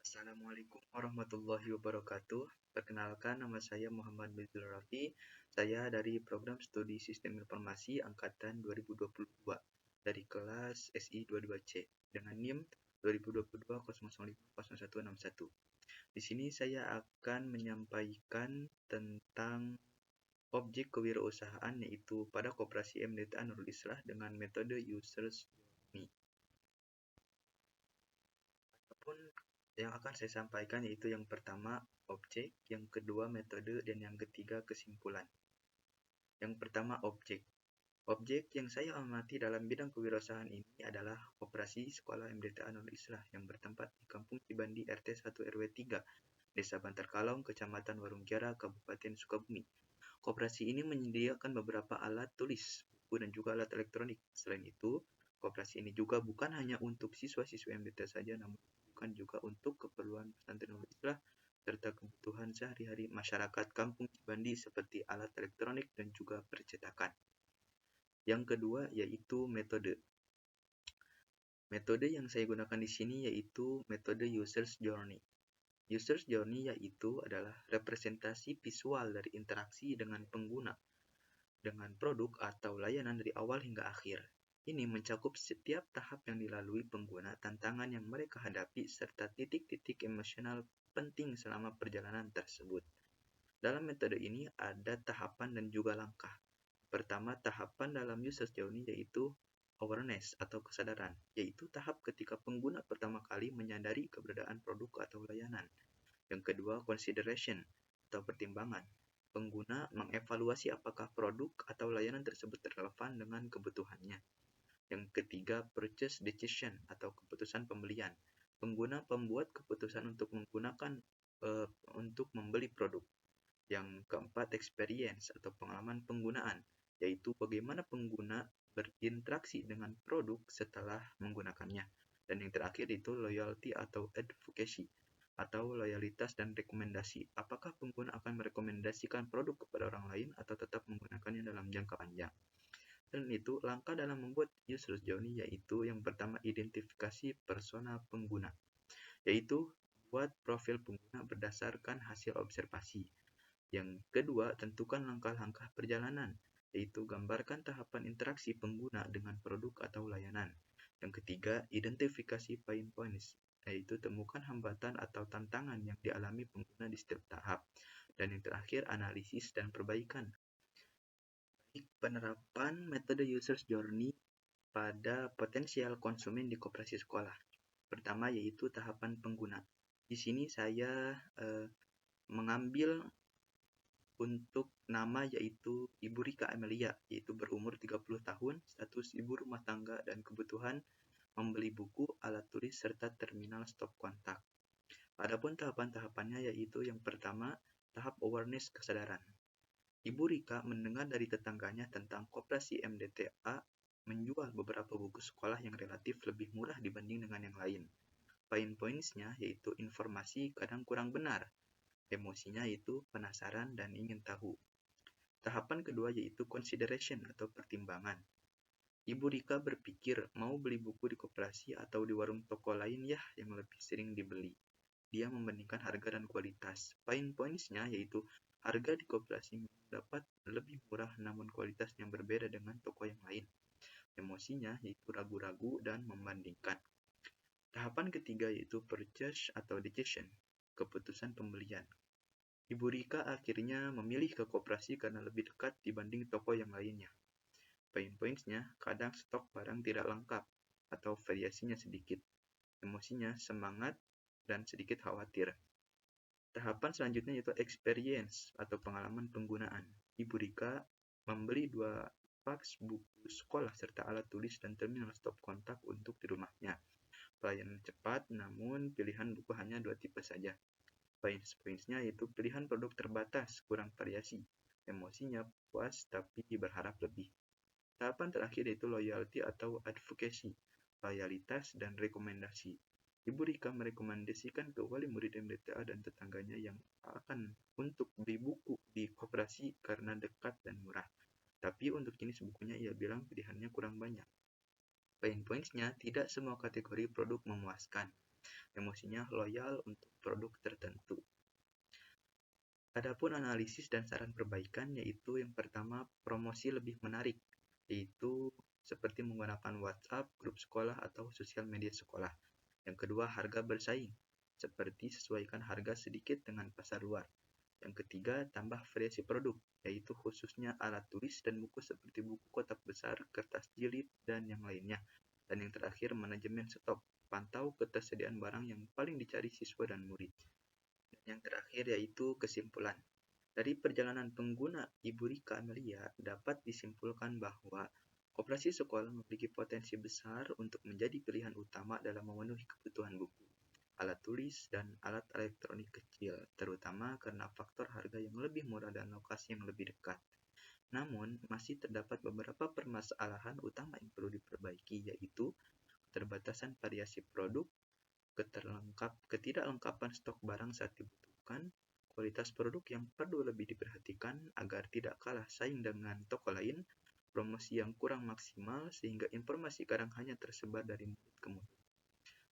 Assalamualaikum warahmatullahi wabarakatuh. Perkenalkan, nama saya Muhammad Bizul Rafi. Saya dari Program Studi Sistem Informasi Angkatan 2022 dari kelas SI 22C dengan NIM 2022-005-0161. Di sini saya akan menyampaikan tentang objek kewirausahaan, yaitu pada Koperasi MDTA Nurul Islah dengan metode users journey. Pun yang akan saya sampaikan yaitu yang pertama objek, yang kedua metode, dan yang ketiga kesimpulan. Yang pertama objek. Objek yang saya amati dalam bidang kewirausahaan ini adalah Koperasi Sekolah MDTA Nurul Islah yang bertempat di Kampung Cibandi RT 1 RW 3, Desa Bantar Kalong, Kecamatan Warung Kiara, Kabupaten Sukabumi. Koperasi ini menyediakan beberapa alat tulis, buku, dan juga alat elektronik. Selain itu, koperasi ini juga bukan hanya untuk siswa-siswa MDTA saja, namun bukan juga untuk keperluan pesantren Nurul Islah serta kebutuhan sehari-hari masyarakat Kampung Cibandi seperti alat elektronik dan juga percetakan. Yang kedua yaitu metode. Metode yang saya gunakan di sini yaitu metode users journey. Users journey yaitu adalah representasi visual dari interaksi dengan pengguna dengan produk atau layanan dari awal hingga akhir. Ini mencakup setiap tahap yang dilalui pengguna, tantangan yang mereka hadapi, serta titik-titik emosional penting selama perjalanan tersebut. Dalam metode ini ada tahapan dan juga langkah. Pertama, tahapan dalam user journey yaitu awareness atau kesadaran, yaitu tahap ketika pengguna pertama kali menyadari keberadaan produk atau layanan. Yang kedua, consideration atau pertimbangan. Pengguna mengevaluasi apakah produk atau layanan tersebut relevan dengan kebutuhannya. Yang ketiga, purchase decision atau keputusan pembelian. Pengguna membuat keputusan untuk untuk membeli produk. Yang keempat, experience atau pengalaman penggunaan, yaitu bagaimana pengguna berinteraksi dengan produk setelah menggunakannya. Dan yang terakhir itu loyalty atau advocacy atau loyalitas dan rekomendasi. Apakah pengguna akan merekomendasikan produk kepada orang lain atau tetap menggunakannya dalam jangka panjang? Dan itu langkah dalam membuat user journey yaitu yang pertama identifikasi persona pengguna, yaitu buat profil pengguna berdasarkan hasil observasi. Yang kedua, tentukan langkah-langkah perjalanan, yaitu gambarkan tahapan interaksi pengguna dengan produk atau layanan. Yang ketiga, identifikasi pain points, yaitu temukan hambatan atau tantangan yang dialami pengguna di setiap tahap. Dan yang terakhir, analisis dan perbaikan. Penerapan metode user journey pada potensial konsumen di koperasi sekolah. Pertama yaitu tahapan pengguna. Di sini saya mengambil untuk nama yaitu Ibu Rika Amelia, yaitu berumur 30 tahun, status ibu rumah tangga, dan kebutuhan membeli buku, alat tulis, serta terminal stop kontak. Adapun tahapan-tahapannya yaitu yang pertama, tahap awareness kesadaran. Ibu Rika mendengar dari tetangganya tentang koperasi MDTA menjual beberapa buku sekolah yang relatif lebih murah dibanding dengan yang lain. Pain points-nya yaitu informasi kadang kurang benar. Emosinya yaitu penasaran dan ingin tahu. Tahapan kedua yaitu consideration atau pertimbangan. Ibu Rika berpikir mau beli buku di koperasi atau di warung toko lain ya yang lebih sering dibeli. Dia membandingkan harga dan kualitas. Pain points-nya yaitu harga di koperasi dapat lebih murah namun kualitasnya berbeda dengan toko yang lain. Emosinya yaitu ragu-ragu dan membandingkan. Tahapan ketiga yaitu purchase atau decision, keputusan pembelian. Ibu Rika akhirnya memilih ke koperasi karena lebih dekat dibanding toko yang lainnya. Pain points-nya kadang stok barang tidak lengkap atau variasinya sedikit. Emosinya semangat dan sedikit khawatir. Tahapan selanjutnya yaitu experience atau pengalaman penggunaan. Ibu Rika membeli 2 fax buku sekolah serta alat tulis dan terminal stop kontak untuk di rumahnya. Pelayanan cepat, namun pilihan buku hanya 2 tipe saja. Points-nya yaitu pilihan produk terbatas, kurang variasi. Emosinya puas tapi berharap lebih. Tahapan terakhir yaitu loyalty atau advocacy, loyalitas dan rekomendasi. Ibu Rika merekomendasikan ke wali murid MDTA dan tetangganya yang akan untuk beli buku di koperasi karena dekat dan murah. Tapi untuk jenis bukunya ia bilang pilihannya kurang banyak. Pain points-nya tidak semua kategori produk memuaskan. emosinya loyal untuk produk tertentu. Adapun analisis dan saran perbaikan yaitu yang pertama promosi lebih menarik, yaitu seperti menggunakan WhatsApp, grup sekolah atau sosial media sekolah. Yang kedua harga bersaing, seperti sesuaikan harga sedikit dengan pasar luar. Yang ketiga tambah variasi produk, yaitu khususnya alat tulis dan buku seperti buku kotak besar, kertas jilid, dan yang lainnya. Dan yang terakhir manajemen stok, pantau ketersediaan barang yang paling dicari siswa dan murid. Yang terakhir yaitu kesimpulan. Dari perjalanan pengguna Ibu Rika Amelia dapat disimpulkan bahwa koperasi sekolah memiliki potensi besar untuk menjadi pilihan utama dalam memenuhi kebutuhan buku, alat tulis, dan alat elektronik kecil, terutama karena faktor harga yang lebih murah dan lokasi yang lebih dekat. Namun, masih terdapat beberapa permasalahan utama yang perlu diperbaiki, yaitu keterbatasan variasi produk, ketidaklengkapan stok barang saat dibutuhkan, kualitas produk yang perlu lebih diperhatikan agar tidak kalah saing dengan toko lain, promosi yang kurang maksimal sehingga informasi kadang hanya tersebar dari mulut ke mulut.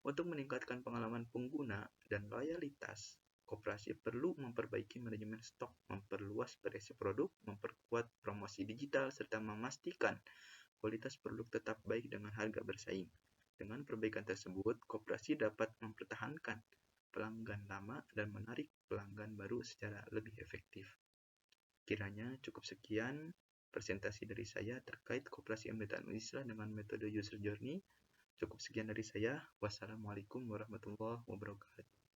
Untuk meningkatkan pengalaman pengguna dan loyalitas, koperasi perlu memperbaiki manajemen stok, memperluas variasi produk, memperkuat promosi digital, serta memastikan kualitas produk tetap baik dengan harga bersaing. Dengan perbaikan tersebut, koperasi dapat mempertahankan pelanggan lama dan menarik pelanggan baru secara lebih efektif. Kiranya cukup sekian presentasi dari saya terkait koperasi Embedded Islam dengan metode user journey. Cukup sekian dari saya. Wassalamualaikum warahmatullahi wabarakatuh.